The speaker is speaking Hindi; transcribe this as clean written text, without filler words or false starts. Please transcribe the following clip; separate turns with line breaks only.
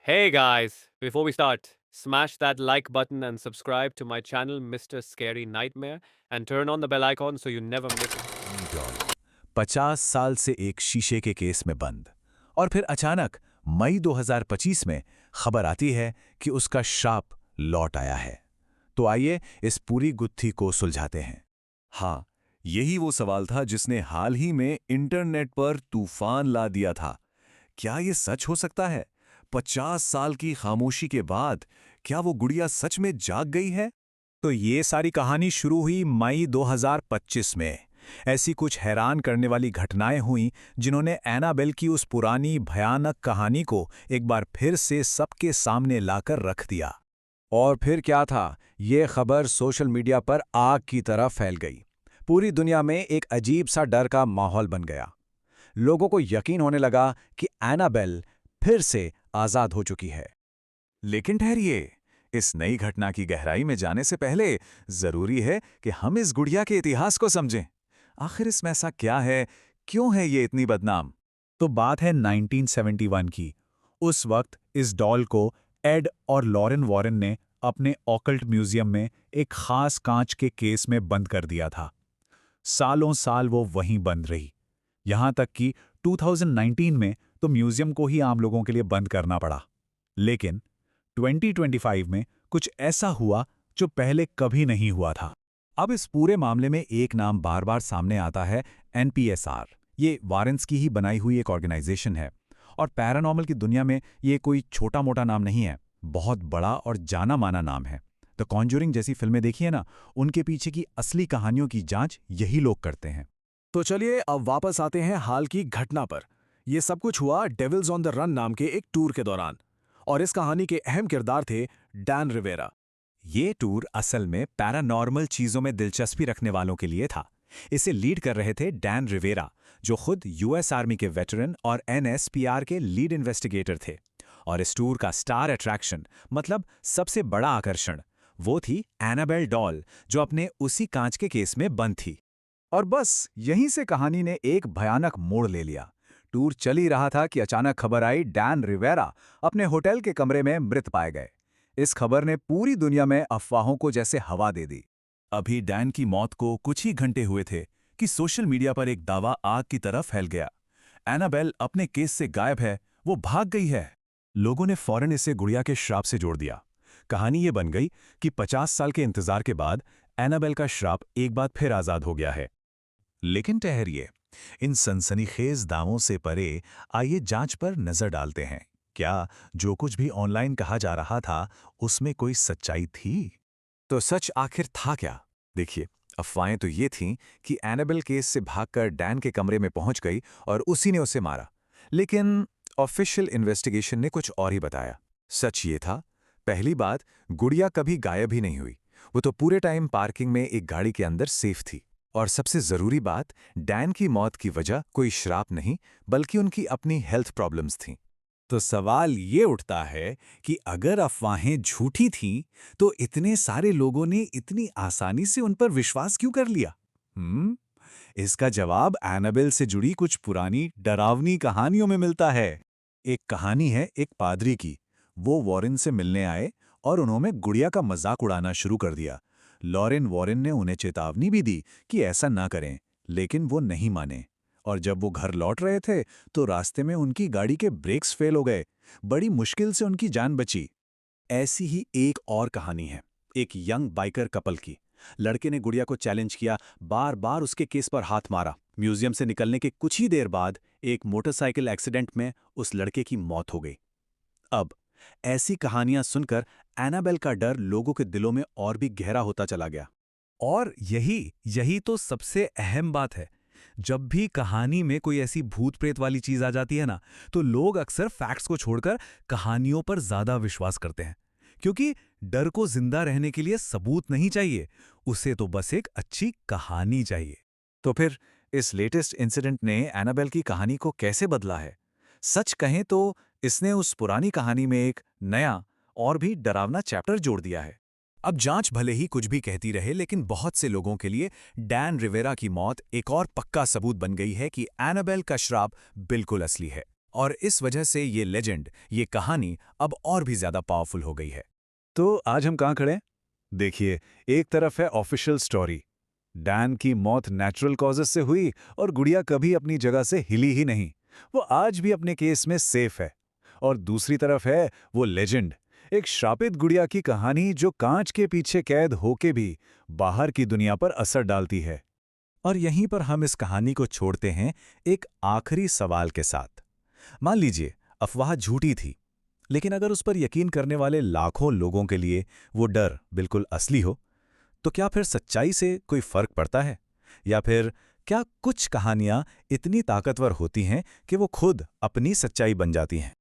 Hey guys, before we start, smash that like button and subscribe to my channel Mr. Scary Nightmare and turn on the bell icon so you never miss
doll 50 साल से एक शीशे के केस में बंद और फिर अचानक मई 2025 में खबर आती है कि उसका श्राप लौट आया है। तो आइए इस पूरी गुत्थी को सुलझाते हैं। हाँ, यही वो सवाल था जिसने हाल ही में इंटरनेट पर तूफान ला दिया था। क्या ये सच हो सकता है? 50 साल की खामोशी के बाद क्या वो गुड़िया सच में जाग गई है? तो ये सारी कहानी शुरू हुई मई 2025 में। ऐसी कुछ हैरान करने वाली घटनाएं हुईं जिन्होंने एनाबेल की उस पुरानी भयानक कहानी को एक बार फिर से सबके सामने लाकर रख दिया। और फिर क्या था, ये खबर सोशल मीडिया पर आग की तरह फैल गई। पूरी दुनिया में एक अजीब सा डर का माहौल बन गया। लोगों को यकीन होने लगा कि एनाबेल फिर से आजाद हो चुकी है। लेकिन ठहरिए, इस नई घटना की गहराई में जाने से पहले जरूरी है कि हम इस गुड़िया के इतिहास को समझें। आखिर इसमें ऐसा क्या है, क्यों है ये इतनी बदनाम? तो बात है 1971 की। उस वक्त इस डॉल को एड और लॉरेन वॉरेन ने अपने ऑकल्ट म्यूजियम में एक खास कांच के केस में बंद कर दिया था। सालों साल वो वहीं बंद रही, यहां तक कि 2019 में तो म्यूजियम को ही आम लोगों के लिए बंद करना पड़ा। लेकिन 2025 में कुछ ऐसा हुआ जो पहले कभी नहीं हुआ था। अब इस पूरे मामले में एक नाम बार बार सामने आता है, NPSR। ये वारेंस की ही बनाई हुई एक ऑर्गेनाइजेशन है और पैरानॉर्मल की दुनिया में ये कोई छोटा मोटा नाम नहीं है, बहुत बड़ा और जाना माना नाम है। द कॉन्जरिंग जैसी फिल्में देखिए ना, उनके पीछे की असली कहानियों की जांच यही लोग करते हैं।
तो चलिए अब वापस आते हैं हाल की घटना पर। यह सब कुछ हुआ डेविल्स ऑन द रन नाम के एक टूर के दौरान, और इस कहानी के अहम किरदार थे डैन रिवेरा।
ये टूर असल में पैरानॉर्मल चीजों में दिलचस्पी रखने वालों के लिए था। इसे लीड कर रहे थे डैन रिवेरा, जो खुद US आर्मी के वेटरन और NSPR के लीड इन्वेस्टिगेटर थे। और इस टूर का स्टार अट्रैक्शन, मतलब सबसे बड़ा आकर्षण, वो थी एनाबेल डॉल, जो अपने उसी कांच के केस में बंद थी। और बस यहीं से कहानी ने एक भयानक मोड़ ले लिया। टूर चल ही रहा था कि अचानक खबर आई, डैन रिवेरा अपने होटल के कमरे में मृत पाए गए। इस खबर ने पूरी दुनिया में अफवाहों को जैसे हवा दे दी। अभी डैन की मौत को कुछ ही घंटे हुए थे कि सोशल मीडिया पर एक दावा आग की तरह फैल गया। एनाबेल अपने केस से गायब है, वो भाग गई है। लोगों ने फौरन इसे गुड़िया के श्राप से जोड़ दिया। कहानी ये बन गई कि 50 साल के इंतजार के बाद एनाबेल का श्राप एक बार फिर आजाद हो गया है। लेकिन ठहरिए, इन सनसनीखेज दावों से परे आइए जांच पर नजर डालते हैं। क्या जो कुछ भी ऑनलाइन कहा जा रहा था, उसमें कोई सच्चाई थी? तो सच आखिर था क्या? देखिए, अफवाहें तो ये थीं कि एनाबेल केस से भागकर डैन के कमरे में पहुंच गई और उसी ने उसे मारा। लेकिन ऑफिशियल इन्वेस्टिगेशन ने कुछ और ही बताया। सच ये था, पहली बात, गुड़िया कभी गायब ही नहीं हुई। वो तो पूरे टाइम पार्किंग में एक गाड़ी के अंदर सेफ थी। और सबसे जरूरी बात, डैन की मौत की वजह कोई श्राप नहीं, बल्कि उनकी अपनी हेल्थ प्रॉब्लम्स थीं। तो सवाल ये उठता है कि अगर अफवाहें झूठी थीं, तो इतने सारे लोगों ने इतनी आसानी से उन पर विश्वास क्यों कर लिया? इसका जवाब एनाबेल से जुड़ी कुछ पुरानी डरावनी कहानियों में मिलता है। एक कहानी है एक पादरी की। वो वॉरेन से मिलने आए और उन्होंने गुड़िया का मजाक उड़ाना शुरू कर दिया। लॉरेन वॉरेन ने उन्हें चेतावनी भी दी कि ऐसा ना करें, लेकिन वो नहीं माने। और जब वो घर लौट रहे थे तो रास्ते में उनकी गाड़ी के ब्रेक्स फेल हो गए। बड़ी मुश्किल से उनकी जान बची। ऐसी ही एक और कहानी है, एक यंग बाइकर कपल की। लड़के ने गुड़िया को चैलेंज किया, बार बार उसके केस पर हाथ मारा। म्यूजियम से निकलने के कुछ ही देर बाद एक मोटरसाइकिल एक्सीडेंट में उस लड़के की मौत हो गई। अब ऐसी कहानियां सुनकर एनाबेल का डर लोगों के दिलों में और भी गहरा होता चला गया।
और यही यही तो सबसे अहम बात है। जब भी कहानी में कोई ऐसी भूत प्रेत वाली चीज आ जाती है ना, तो लोग अक्सर फैक्ट्स को छोड़कर कहानियों पर ज्यादा विश्वास करते हैं। क्योंकि डर को जिंदा रहने के लिए सबूत नहीं चाहिए, उसे तो बस एक अच्छी कहानी चाहिए।
तो फिर इस लेटेस्ट इंसिडेंट ने एनाबेल की कहानी को कैसे बदला है? सच कहें तो इसने उस पुरानी कहानी में एक नया और भी डरावना चैप्टर जोड़ दिया है। अब जांच भले ही कुछ भी कहती रहे, लेकिन बहुत से लोगों के लिए डैन रिवेरा की मौत एक और पक्का सबूत बन गई है कि एनाबेल का श्राप बिल्कुल असली है। और इस वजह से ये लेजेंड, ये कहानी अब और भी ज्यादा पावरफुल हो गई है।
तो आज हम कहाँ खड़े हैं? देखिए, एक तरफ है ऑफिशियल स्टोरी। डैन की मौत नेचुरल कॉजेस से हुई और गुड़िया कभी अपनी जगह से हिली ही नहीं। वो आज भी अपने केस में सेफ है। और दूसरी तरफ है वो लेजेंड, एक श्रापित गुड़िया की कहानी जो कांच के पीछे कैद होके भी बाहर की दुनिया पर असर डालती है।
और यहीं पर हम इस कहानी को छोड़ते हैं एक आखिरी सवाल के साथ। मान लीजिए अफवाह झूठी थी, लेकिन अगर उस पर यकीन करने वाले लाखों लोगों के लिए वो डर बिल्कुल असली हो, तो क्या फिर सच्चाई से कोई फर्क पड़ता है? या फिर क्या कुछ कहानियां इतनी ताकतवर होती हैं कि वो खुद अपनी सच्चाई बन जाती हैं?